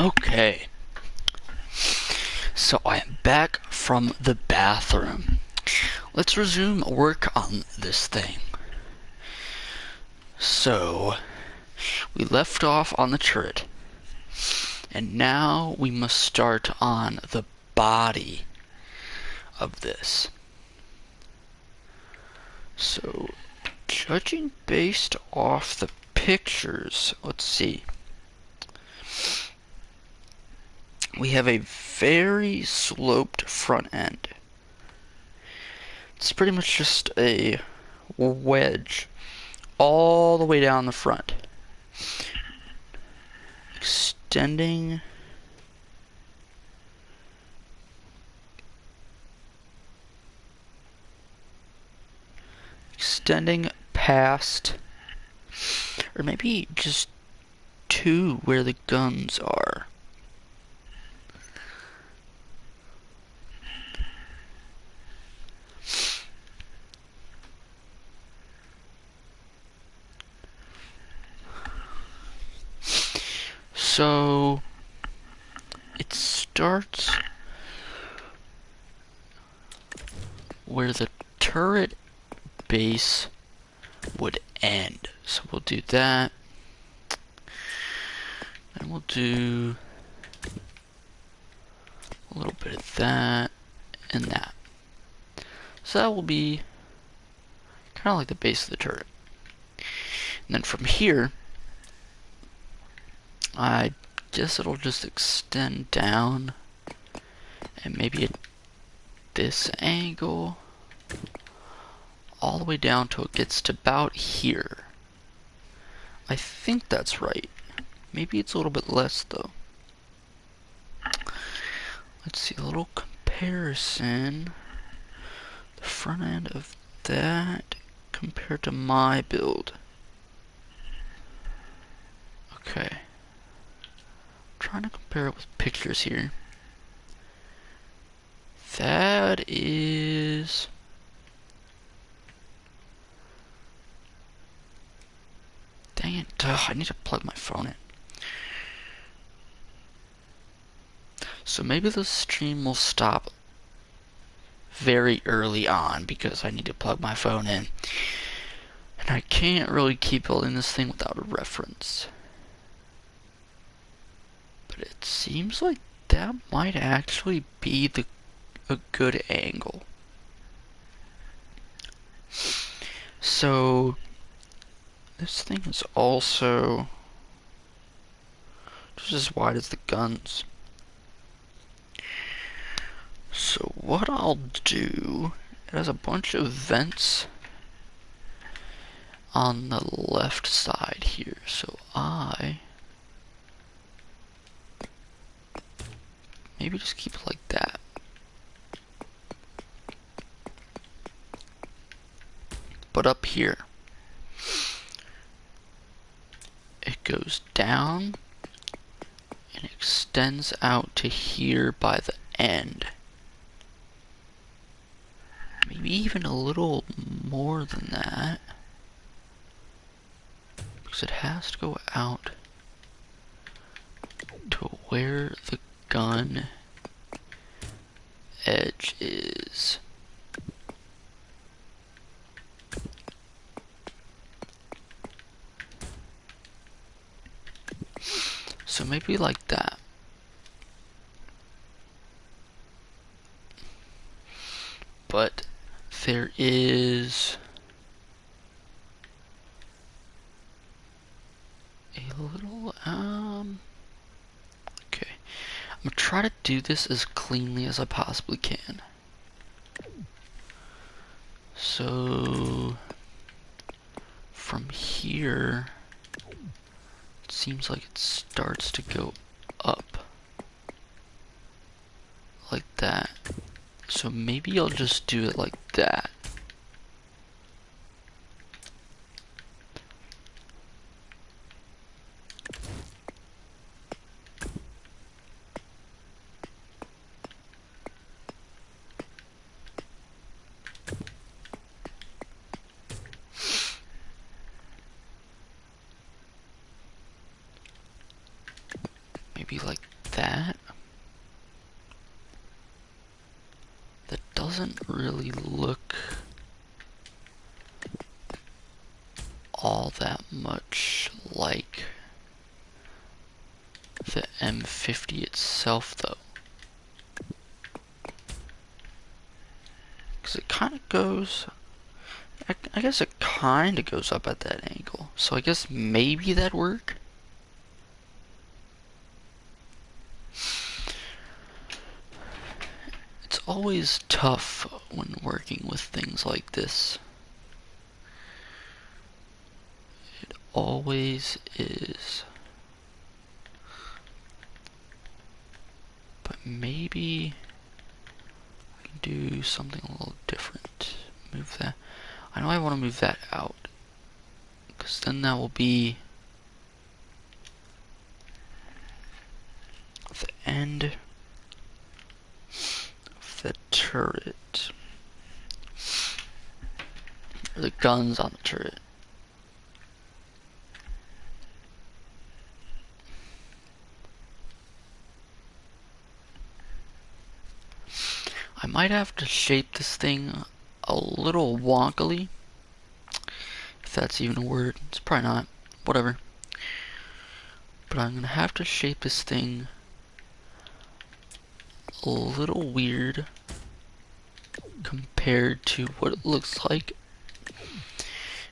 Okay, so I am back from the bathroom. Let's resume work on this thing. So, we left off on the turret, and now we must start on the body of this. So, judging based off the pictures, let's see. We have a very sloped front end. It's pretty much just a wedge all the way down the front, extending past, or maybe just to where the guns are. So it starts where the turret base would end. So we'll do that. And we'll do a little bit of that and that. So that will be kind of like the base of the turret. And then from here, I guess it'll just extend down and maybe at this angle all the way down till it gets to about here. I think that's right. Maybe it's a little bit less though. Let's see, a little comparison. The front end of that compared to my build. Okay. I'm trying to compare it with pictures here. That is... Dang it, I need to plug my phone in. So maybe the stream will stop very early on because I need to plug my phone in. And I can't really keep building this thing without a reference. But it seems like that might actually be a good angle. So this thing is also just as wide as the guns. So what I'll do, it has a bunch of vents on the left side here. So I maybe just keep it like that. But up here, it goes down and extends out to here by the end. Maybe even a little more than that. Because it has to go out to where the gun edge is. So maybe like that. But there is a little, okay. I'm gonna try to do this as cleanly as I possibly can. So, from here, it seems like it starts to go up. Like that. So maybe I'll just do it like that. Maybe like that. That doesn't really look all that much like the M50 itself, though. Because it kind of goes... I guess it kind of goes up at that angle. So I guess maybe that'd work. It's always tough when working with things like this. It always is. But maybe I can do something a little different. Move that. I know I want to move that out, because then that will be the end of the turret. Or the guns on the turret. I might have to shape this thing a little wonkily. If that's even a word. It's probably not. Whatever. But I'm gonna have to shape this thing a little weird compared to what it looks like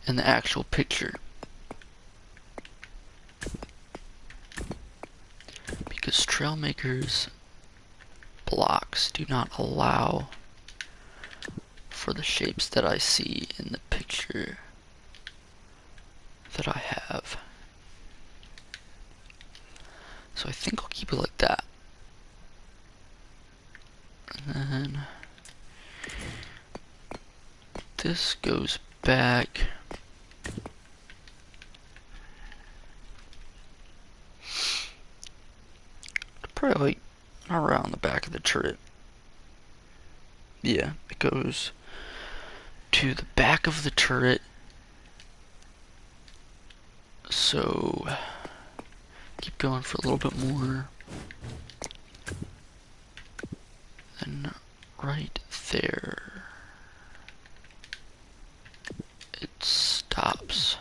in the actual picture. Because Trailmakers blocks do not allow for the shapes that I see in the picture that I have. So I think I'll keep it like that. And then this goes back probably like around the back of the turret. Yeah, it goes to the back of the turret. So keep going for a little bit more. And right there, it stops.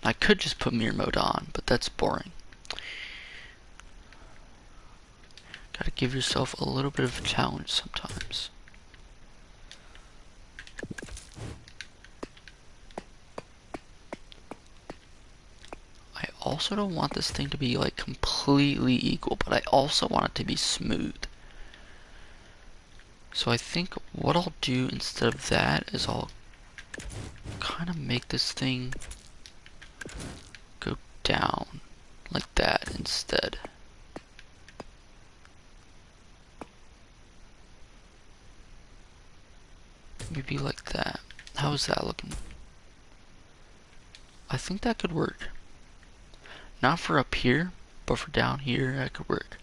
I could just put mirror mode on, but that's boring. Gotta give yourself a little bit of a challenge sometimes. I also don't want this thing to be like completely equal, but I also want it to be smooth. So I think what I'll do instead of that is I'll kind of make this thing go down like that instead. Maybe like that. How's that looking? I think that could work. Not for up here, but for down here, that could work.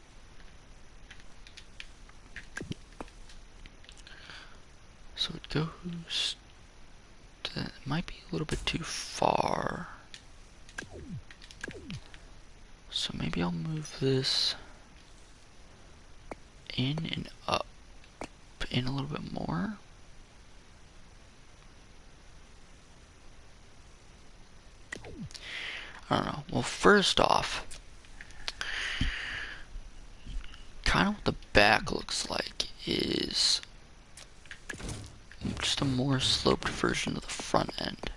So it goes to, it might be a little bit too far. So maybe I'll move this in and up in a little bit more. I don't know. Well, first off, kind of what the back looks like is just a more sloped version of the front end.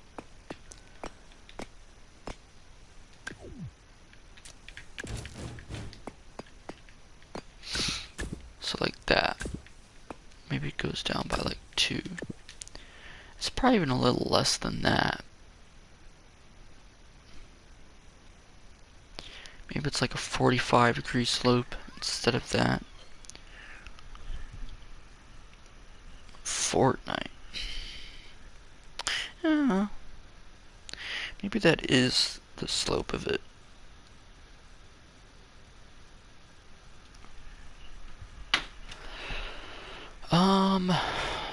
So like that. Maybe it goes down by like 2. It's probably even a little less than that. Maybe it's like a 45-degree slope instead of that. Fortnite. Yeah. Maybe that is the slope of it.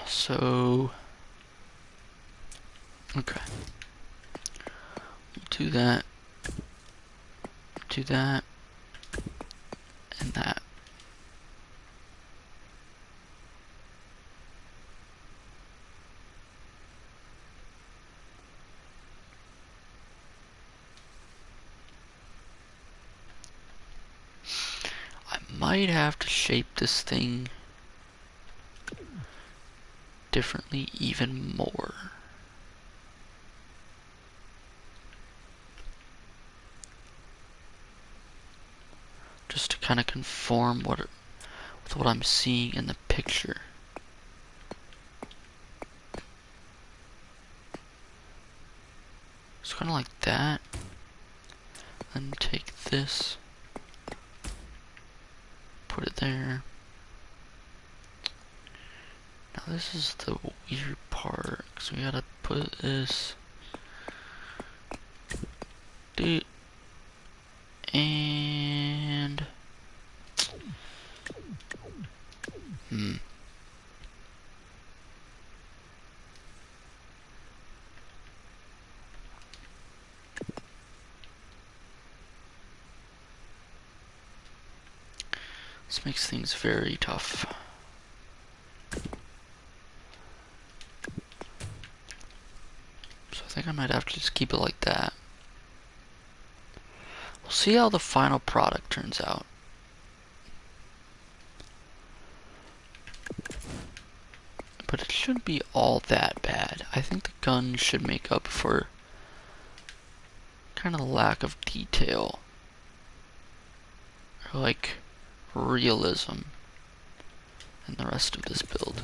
So okay. We'll do that. do that and that. I might have to shape this thing differently even more. Just to kind of conform with what I'm seeing in the picture. It's kind of like that. Then take this, put it there. Now this is the weird part, because we gotta put this. And this makes things very tough. So I think I might have to just keep it like that. We'll see how the final product turns out. But it shouldn't be all that bad. I think the gun should make up for kind of the lack of detail. Or like realism in the rest of this build.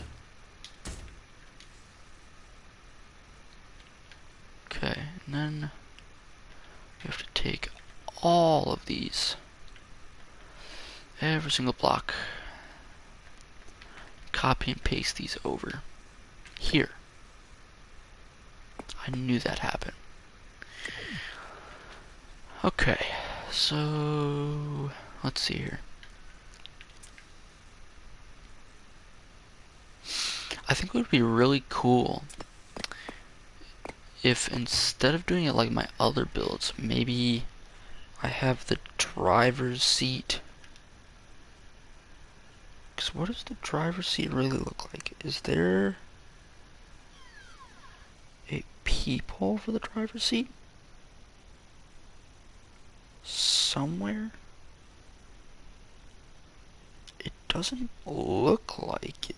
Okay, and then we have to take all of these, every single block, copy and paste these over here. I knew that happened. Okay, so let's see here. I think it would be really cool if instead of doing it like my other builds, maybe I have the driver's seat. Because what does the driver's seat really look like? Is there a peephole for the driver's seat? Somewhere? It doesn't look like it.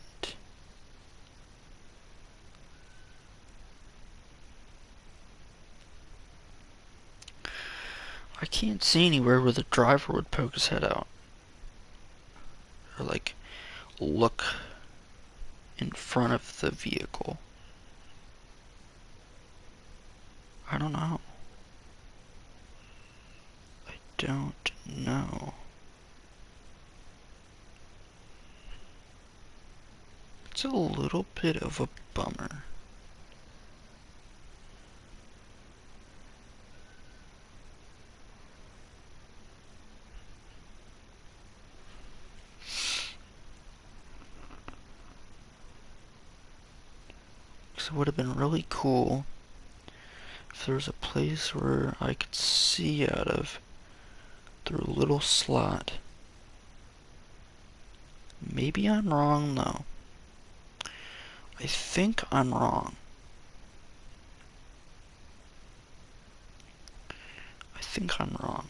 I can't see anywhere where the driver would poke his head out. Or like, look in front of the vehicle. I don't know. I don't know. It's a little bit of a bummer. It would have been really cool if there was a place where I could see out of through a little slot. Maybe I'm wrong though. I think I'm wrong. I think I'm wrong.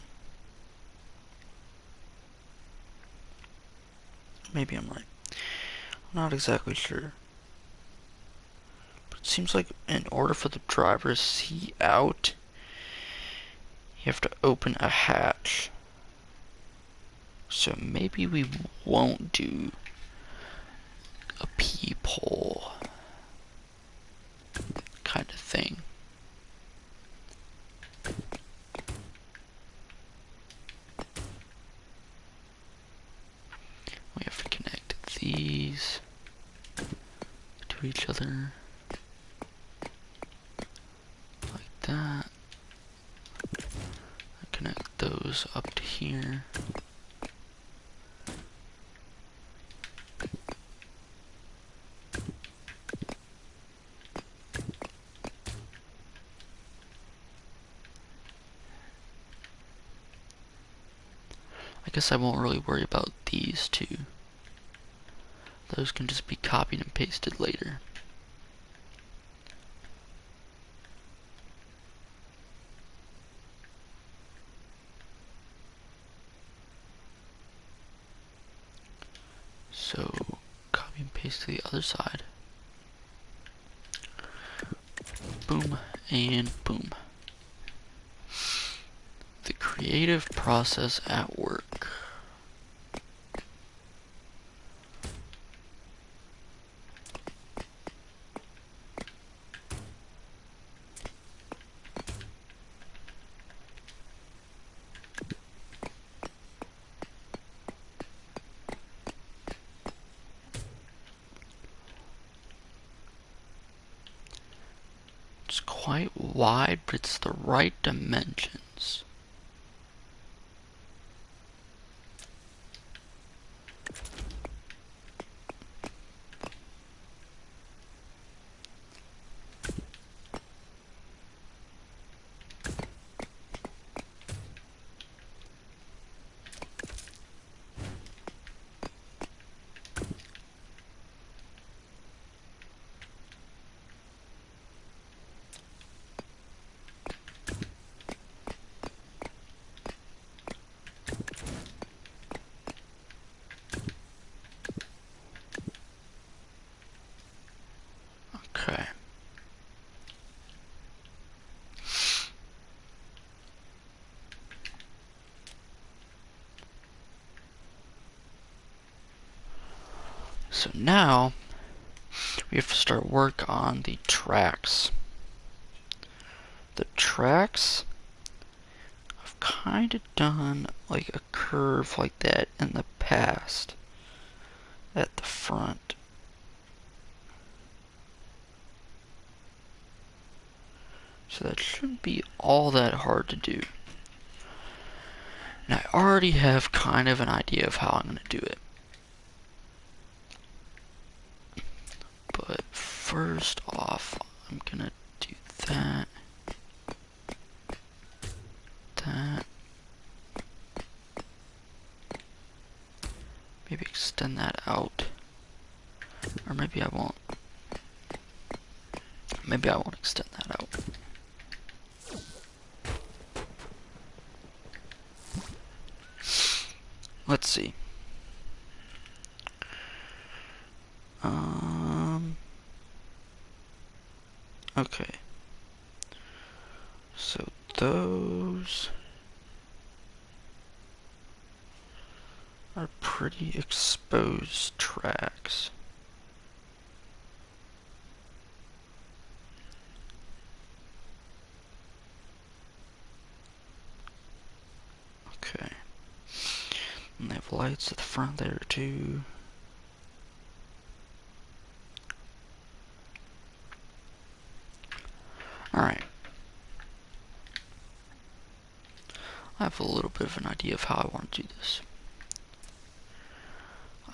Maybe I'm right. I'm not exactly sure. It seems like in order for the driver to see out, you have to open a hatch. So maybe we won't do a peephole kind of thing. We have to connect these to each other. That. Connect those up to here. I guess I won't really worry about these two. Those can just be copied and pasted later. So, copy and paste to the other side. Boom, and boom. The creative process at work. It's quite wide, but it's the right dimensions. Okay. So now we have to start work on the tracks. The tracks, I've kind of done like a curve like that in the past at the front. So that shouldn't be all that hard to do. And I already have kind of an idea of how I'm going to do it. But first off, I'm going to do that. That. Maybe extend that out. Or maybe I won't. Maybe I won't extend that out. Let's see. Okay. So those are pretty exposed tracks. Okay. And they have lights at the front there too. Alright. I have a little bit of an idea of how I want to do this.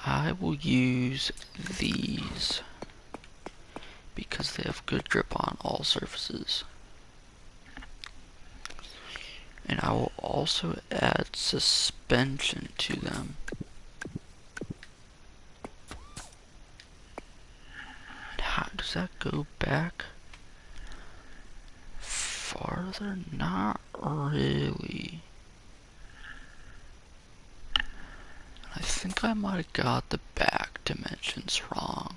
I will use these because they have good grip on all surfaces. And I will also add suspension to them. And how does that go back? Farther? Not really. I think I might have got the back dimensions wrong.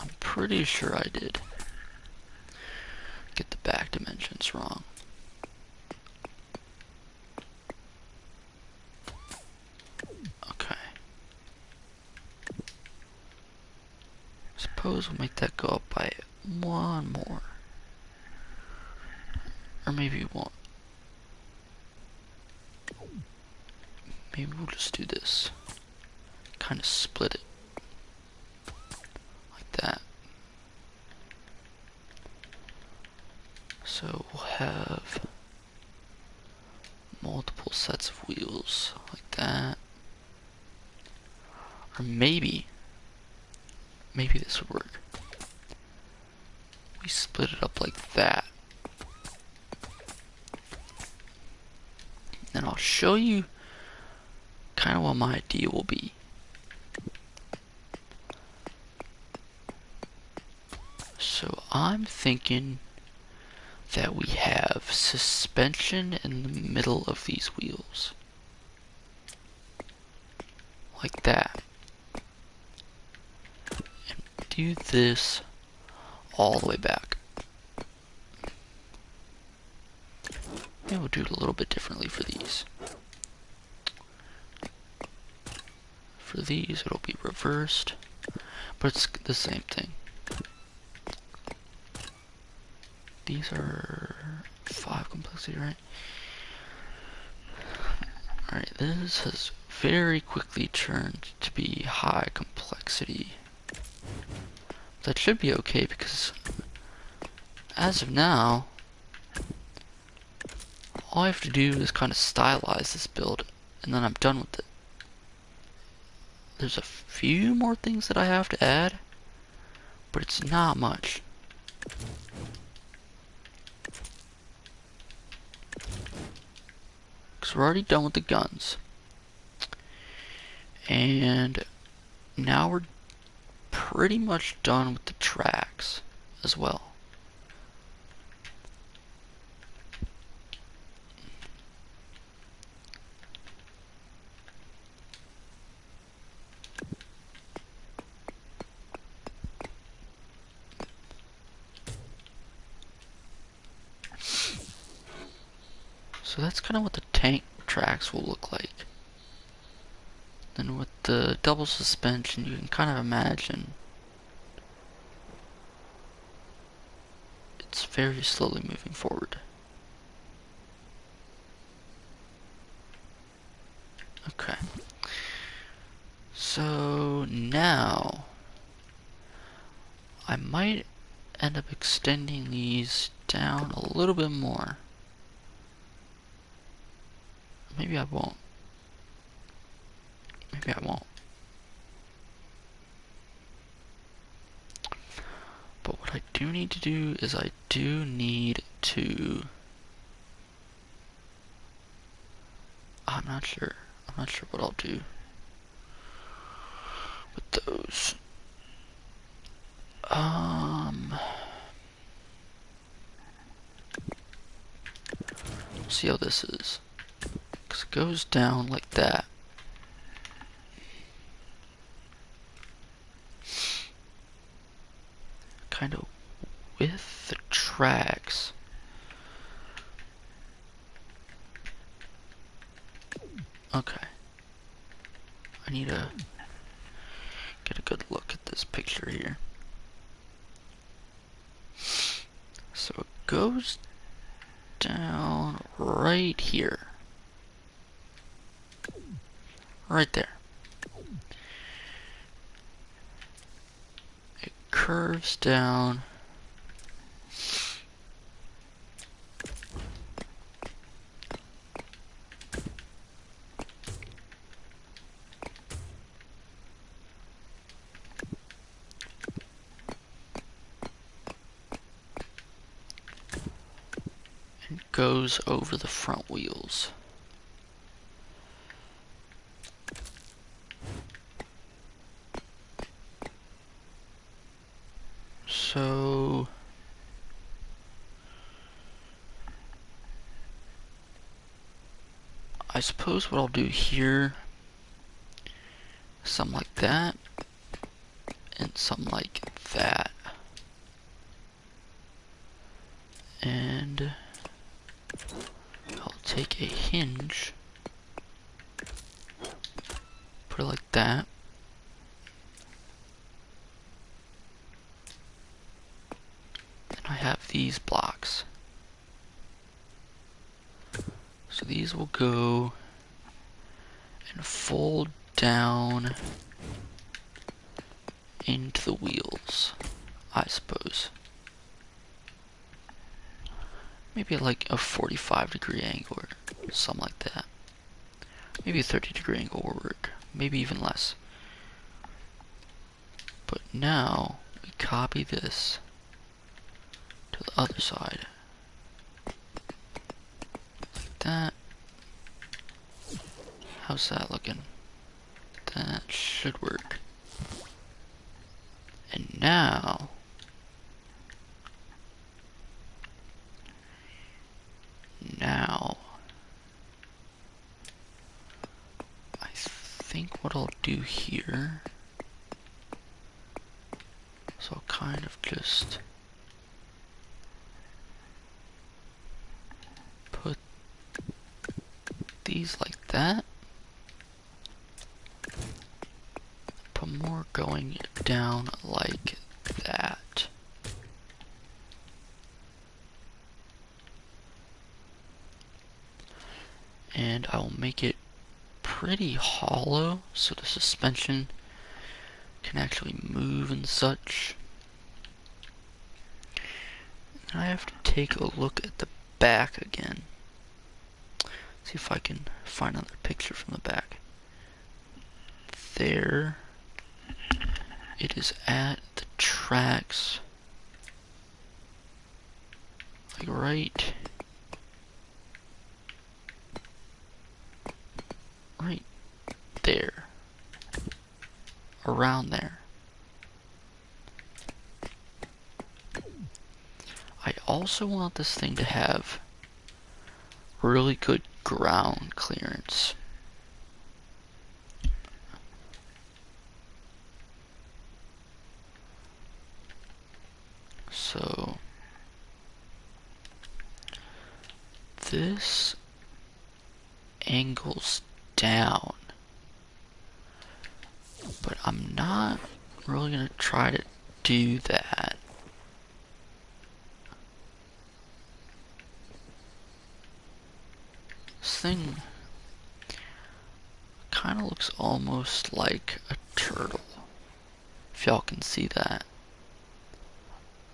I'm pretty sure I did get the back dimensions wrong. Okay. Suppose we'll make that go up by one more. Or maybe we won't. Maybe we'll just do this. Kind of split it. Like that. So we'll have multiple sets of wheels like that. Or maybe this would work. We split it up like that. show you kind of what my idea will be. So I'm thinking that we have suspension in the middle of these wheels. Like that. And do this all the way back. Maybe we'll do it a little bit differently for these. For these, it'll be reversed, but it's the same thing. These are 5 complexity, right? Alright, this has very quickly turned to be high complexity. That should be okay because as of now, all I have to do is kind of stylize this build and then I'm done with it. There's a few more things that I have to add, but it's not much. Because we're already done with the guns. And now we're pretty much done with the tracks as well. So that's kind of what the tank tracks will look like. Then with the double suspension, you can kind of imagine it's very slowly moving forward. Okay. So now I might end up extending these down a little bit more. Maybe I won't. Maybe I won't. But what I do need to do is I do need to... I'm not sure. I'm not sure what I'll do with those. See how this is. Because it goes down like that. Kind of with the tracks. Okay. I need to get a good look at this picture here. So it goes down right here. Right there. It curves down. And goes over the front wheels. So I suppose what I'll do here, something like that, and something like that. And I'll take a hinge, put it like that. And I have these blocks. So these will go and fold down into the wheels, I suppose. Maybe like a 45-degree angle or something like that. Maybe a 30-degree angle will work. Maybe even less. But now we copy this to the other side. Like that. How's that looking? That should work. And now, I think what I'll do here, so I'll kind of just put these like that. Put more going down like that. And I'll make it pretty hollow so the suspension can actually move and such. And I have to take a look at the back again. See if I can find another picture from the back. There it is at the tracks. Like right there. Around there. I also want this thing to have really good ground clearance. So this angles down, but I'm not really gonna try to do that. This thing kind of looks almost like a turtle, if y'all can see that.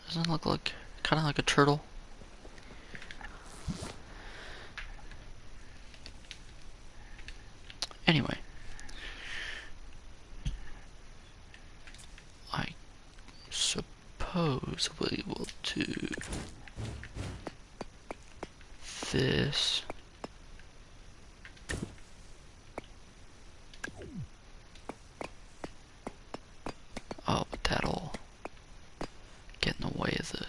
Doesn't it look like kind of like a turtle? Anyway, I suppose we will do this. Oh, but that'll get in the way of the...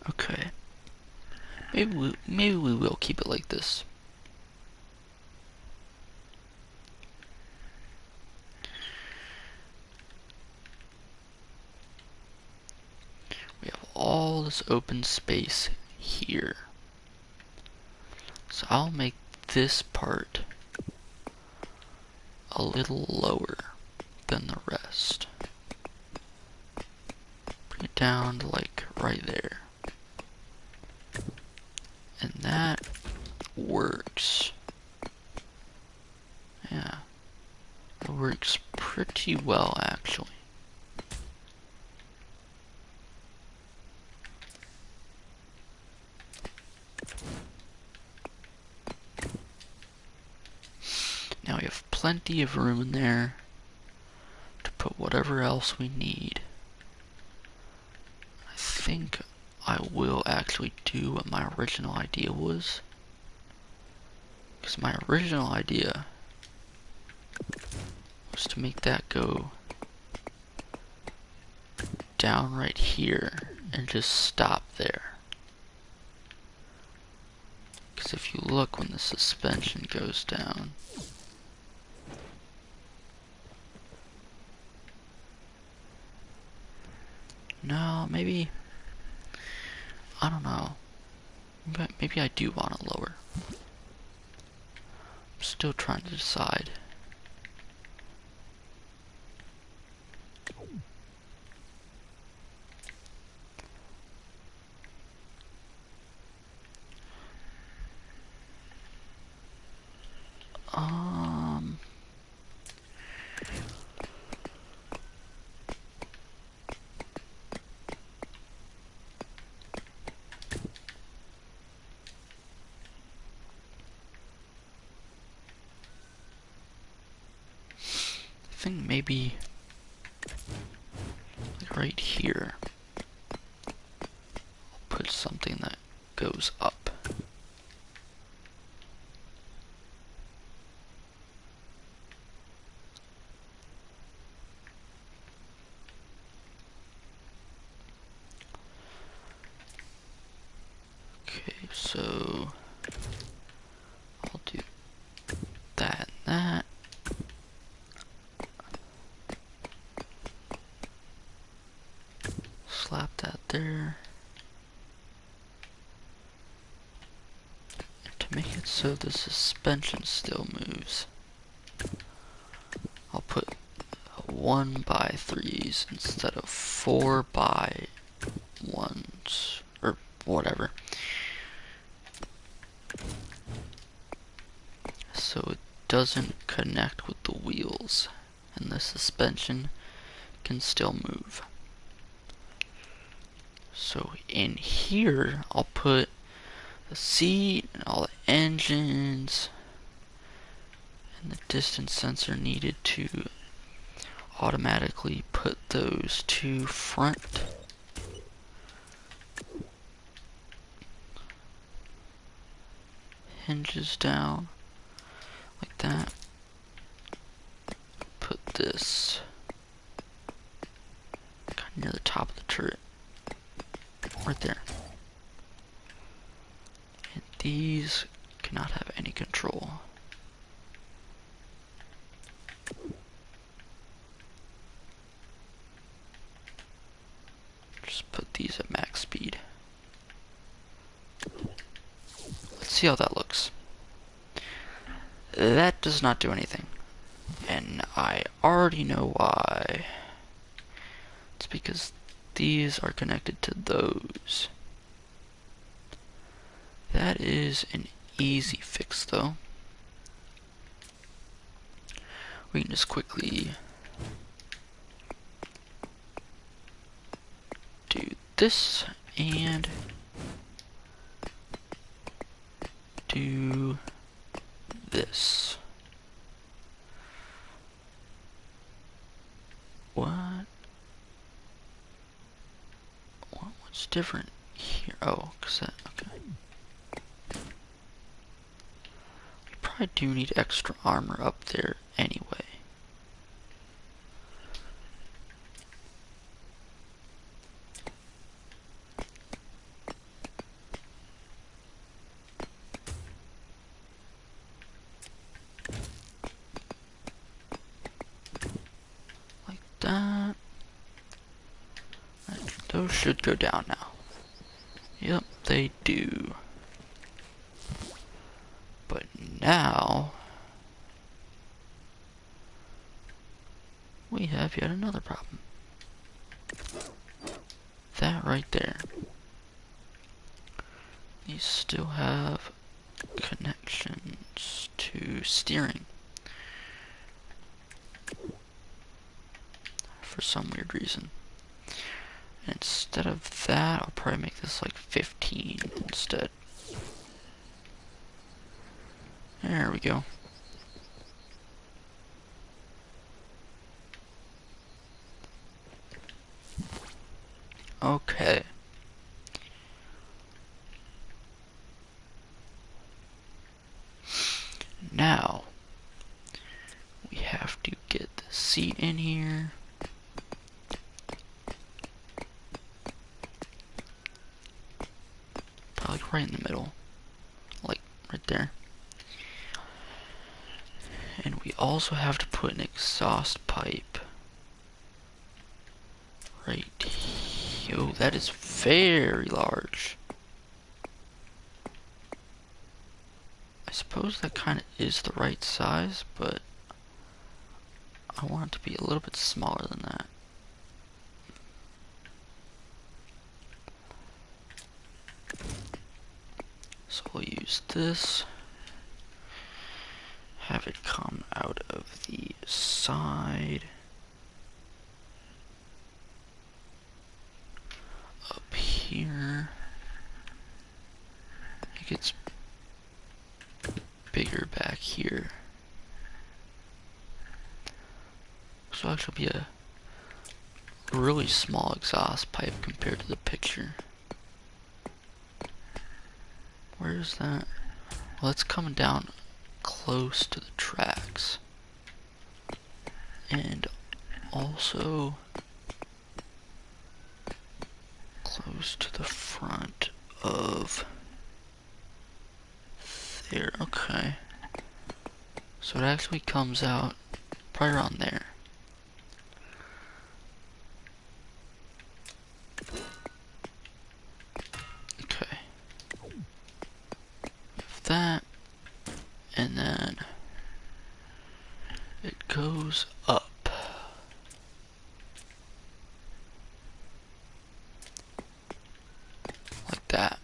Okay. Maybe we will keep it like this. We have all this open space here. So I'll make this part a little lower than the rest. Bring it down to like right there. And that works. Yeah. It works pretty well actually. Now we have plenty of room in there to put whatever else we need. I think I will actually do what my original idea was. Because my original idea was to make that go down right here and just stop there. Because if you look when the suspension goes down, no, maybe, I don't know, maybe I do want it lower. I'm still trying to decide. I think maybe right here, I'll put something that goes up. Okay, so I'll do that and that. Slap that there. And to make it so the suspension still moves, I'll put 1x3s instead of 4x1s, or whatever. So it doesn't connect with the wheels, and the suspension can still move. So in here, I'll put the seat and all the engines and the distance sensor needed to automatically put those two front hinges down like that. Put this kind of near the top of the turret, right there. And these cannot have any control. Just put these at max speed. Let's see how that looks. That does not do anything. And I already know why. It's because these are connected to those. That is an easy fix though. We can just quickly do this and do this. What's different here? Oh, cause that, okay. We probably do need extra armor up there anyway. Like that. Those should go down now. Yep, they do. But now we have yet another problem. That right there. These still have connections to steering. For some weird reason. And instead of that, I'll probably make this like 15 instead. There we go. Okay. Now, we have to get the seat in here. Probably right in the middle. Like, right there. And we also have to put an exhaust pipe right here. Oh, that is very large. I suppose that kind of is the right size, but I want it to be a little bit smaller than that. So we'll use this. Have it come out of the side. Up here. It gets bigger back here. So actually be a really small exhaust pipe compared to the picture. Where is that? Well, it's coming down close to the tracks. And also close to the front of there. Okay. So it actually comes out probably around there. Okay. If that, and then it goes up. Like that.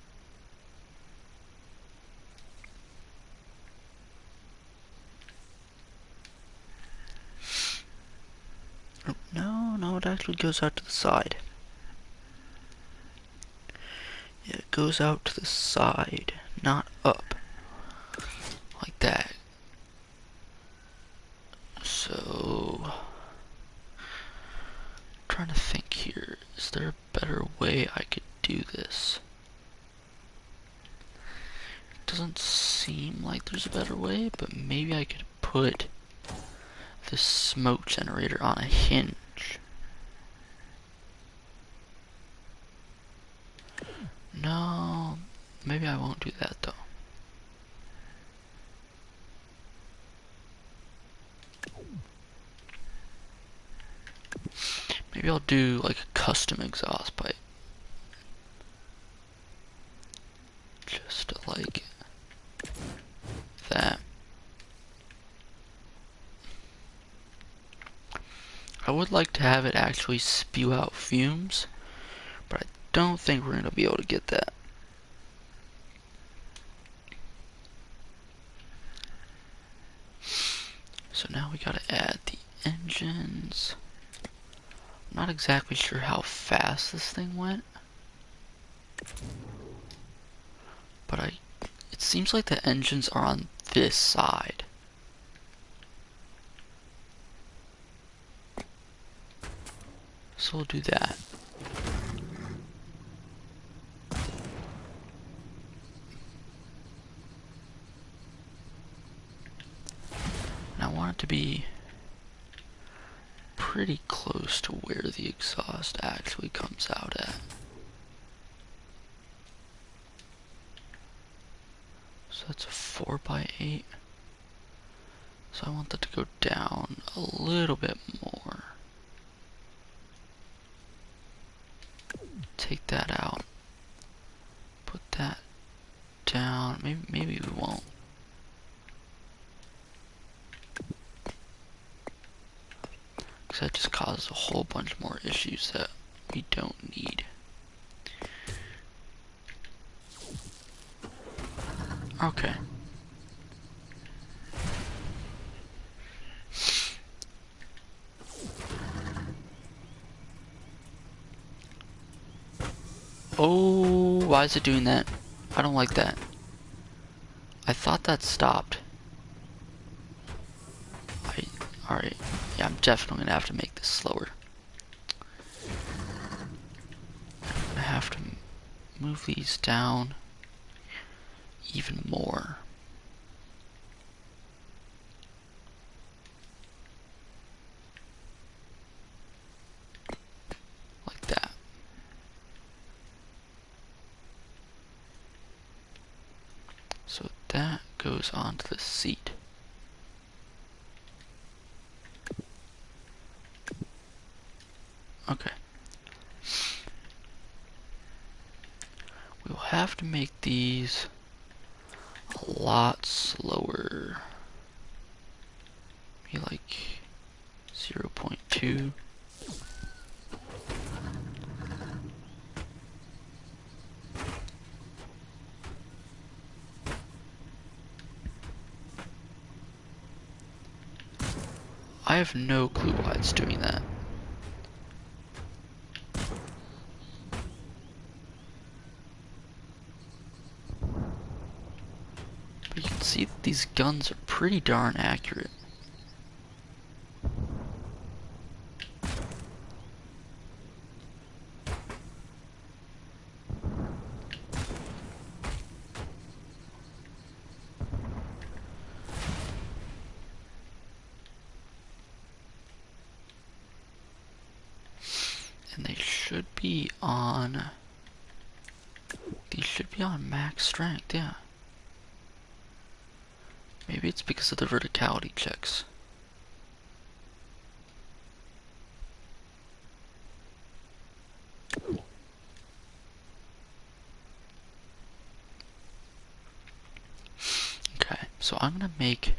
No, it actually goes out to the side. Yeah, it goes out to the side, not up. Like that. So, I'm trying to think here. Is there a better way I could do this? It doesn't seem like there's a better way, but maybe I could put the smoke generator on a hinge. No, maybe I won't do that though. Maybe I'll do like a custom exhaust pipe. Just like that. I would like to have it actually spew out fumes, but I don't think we're going to be able to get that. So now we gotta add the engines. I'm not exactly sure how fast this thing went, but it seems like the engines are on this side. So we'll do that. And I want it to be pretty close to where the exhaust actually comes out at. So that's a 4x8. So I want that to go down a little bit more. Take that out. Put that down. Maybe we won't. Because that just causes a whole bunch more issues that we don't need. Okay. Oh, why is it doing that? I don't like that. I thought that stopped. Alright. Yeah, I'm definitely gonna have to make this slower. I'm gonna have to move these down even more. Like that. So that goes onto the seat. Okay. We'll have to make these a lot slower. Maybe like 0.2. I have no clue why it's doing that. But you can see that these guns are pretty darn accurate. should be on... These should be on max strength, yeah. Maybe it's because of the verticality checks. Okay, so I'm gonna make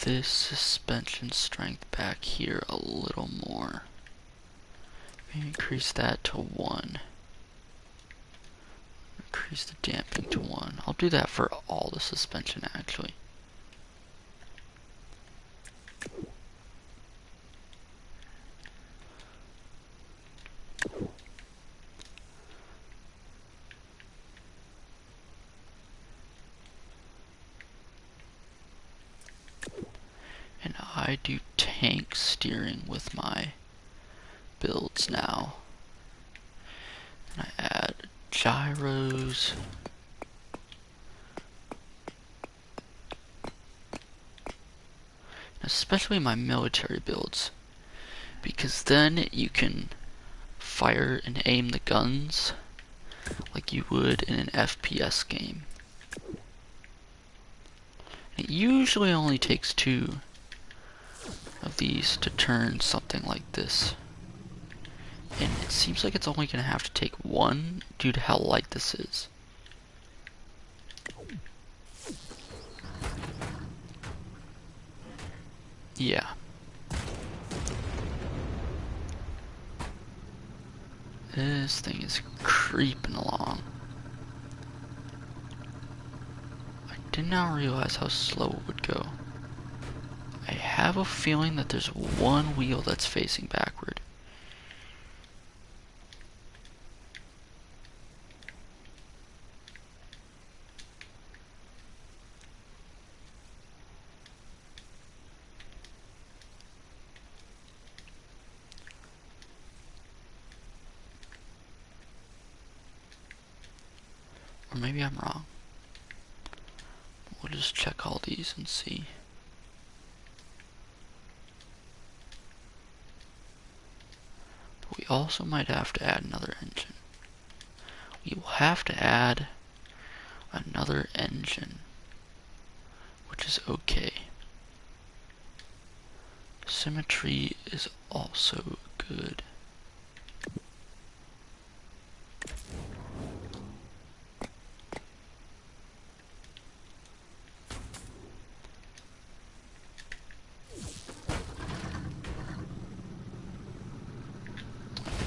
this suspension strength back here a little more. Maybe increase that to 1. Increase the damping to 1. I'll do that for all the suspension actually. And I do tank steering with my builds now. And I add gyros. Especially my military builds, because then you can fire and aim the guns like you would in an FPS game. It usually only takes 2 of these to turn something like this. And it seems like it's only going to have to take 1 due to how light this is. Yeah. This thing is creeping along. I did not realize how slow it would go. I have a feeling that there's 1 wheel that's facing backward. Or maybe I'm wrong. We'll just check all these and see. But we also might have to add another engine. We will have to add another engine, which is okay. Symmetry is also good.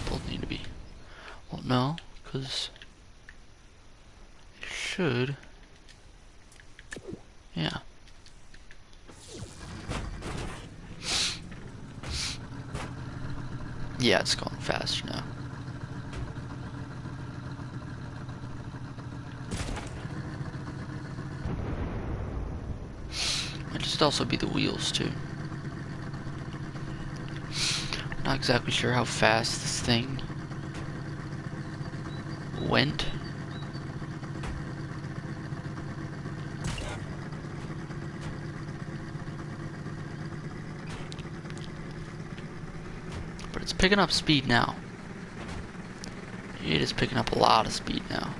Both need to be. Well, no, because it should. Yeah. Yeah, it's going faster now. Might just also be the wheels too. Not exactly sure how fast this thing went. But it's picking up speed now. It is picking up a lot of speed now.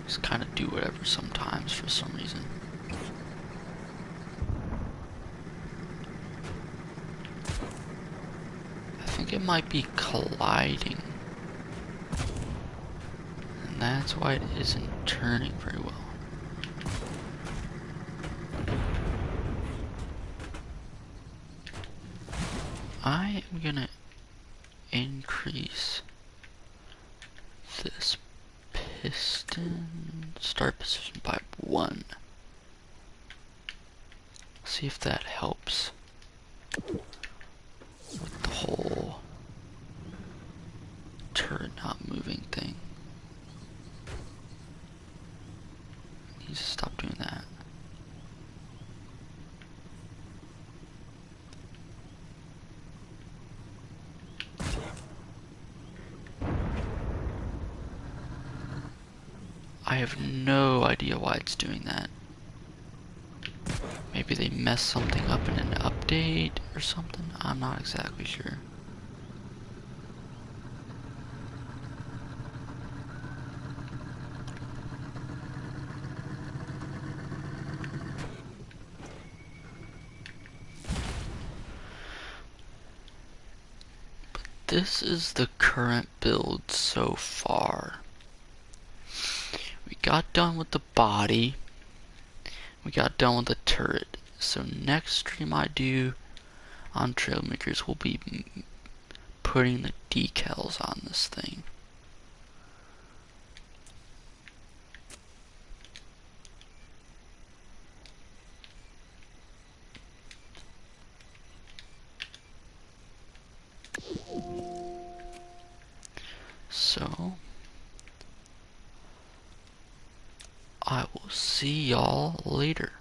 Just kind of do whatever sometimes for some reason. I think it might be colliding. And that's why it isn't turning very well. I am gonna increase this piston start position by 1. See if that helps. with the whole turret not moving thing. Needs to stop doing that. I have no idea why it's doing that. Maybe they messed something up in an update or something? I'm not exactly sure. This is the current build so far. We got done with the body. We got done with the turret. So next stream I do on Trailmakers will be putting the decals on this thing. So I will see y'all later.